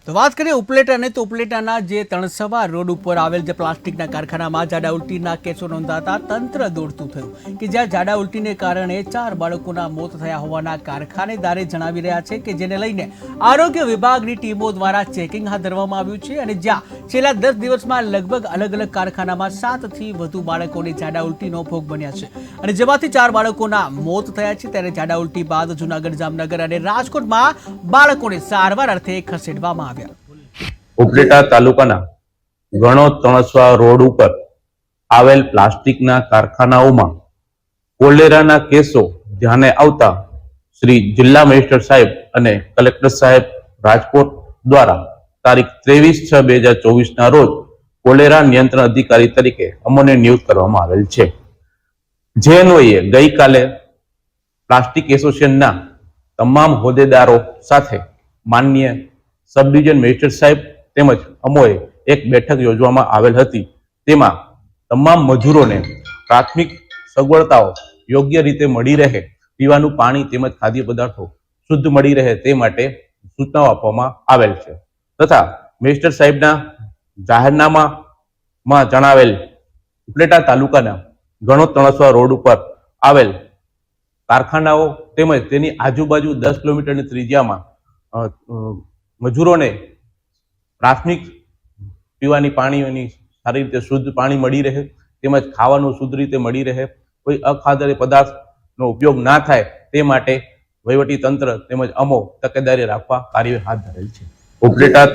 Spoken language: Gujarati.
તો વાત કરીએ ઉપલેટાને તો ઉપલેટાના જે તણસવા રોડ ઉપર આવેલ જે પ્લાસ્ટિકના કારખાનામાં જાડા ઉલટીના કેસો નોંધાતા તંત્ર દોડતું થયું કે જ્યાં જાડા ઉલટીને કારણે 4 બાળકોના મોત થયા હોવાના કારખાનેદારે જણાવી રહ્યા છે કે જેને લઈને આરોગ્ય વિભાગની ટીમો દ્વારા ચેકિંગ હાથ ધરવામાં આવ્યું છે અને જ્યાં છેલ્લા 10 દિવસમાં લગભગ અલગ અલગ કારખાનામાં 7 થી વધુ બાળકોને જાડા ઉલટીનો ભોગ બન્યા છે અને જેમાંથી 4 બાળકોના મોત થયા છે ત્યારે જાડા ઉલટી બાદ જૂનાગઢ, જામનગર અને રાજકોટમાં બાળકોને સારવાર અર્થે ખસેડવામાં ઉપલેટા તાલુકાના ગણો તણસવા રોડ ઉપર આવેલ પ્લાસ્ટિકના કારખાનાઓમાં કોલેરાના કેસો ધ્યાને આવતા શ્રી જિલ્લા મેજિસ્ટ્રેટ સાહેબ અને કલેક્ટર સાહેબ રાજકોટ દ્વારા તારીખ 23/6/2024 રોજ કોલેરા નિયંત્રણ અધિકારી તરીકે અમને નિયુક્ત કરવામાં આવેલ છે। જે અન્વયે ગઈકાલે પ્લાસ્ટિક એસોસિએશનના તમામ હોદ્દેદારો સાથે માનનીય सब डिविजन મેજિસ્ટ્રેટ સાહેબ તેમજ અમોએ એક બેઠક યોજવામાં આવેલ હતી। તેમાં તમામ મજૂરોને પ્રાથમિક સગવડતાઓ યોગ્ય રીતે મળી રહે, પીવાનું પાણી તેમજ ખાદ્ય પદાર્થો શુદ્ધ મળી રહે તે માટે સૂચનાઓ આપવામાં આવેલ છે તથા મેજિસ્ટ્રેટ સાહેબના જાહેરનામામાં જણાવેલ ઉપલેટા તાલુકાના ગણો તણસવા રોડ ઉપર આવેલ કારખાનાઓ તેમજ તેની આજુબાજુ 10 કિલોમીટરની ત્રિજ્યામાં મજૂરોને પ્રાથમિક પીવાની પાણીની સારી રીતે શુદ્ધ પાણી મળી રહે તેમજ ખાવાનું શુદ્ધ રીતે મળી રહે, કોઈ અખાદ્ય પદાર્થનો ઉપયોગ ના થાય તે માટે વહીવટી તંત્ર તેમજ અમો તકેદારી રાખવા કાર્ય હાથ ધરેલ છે। ઉપલેટા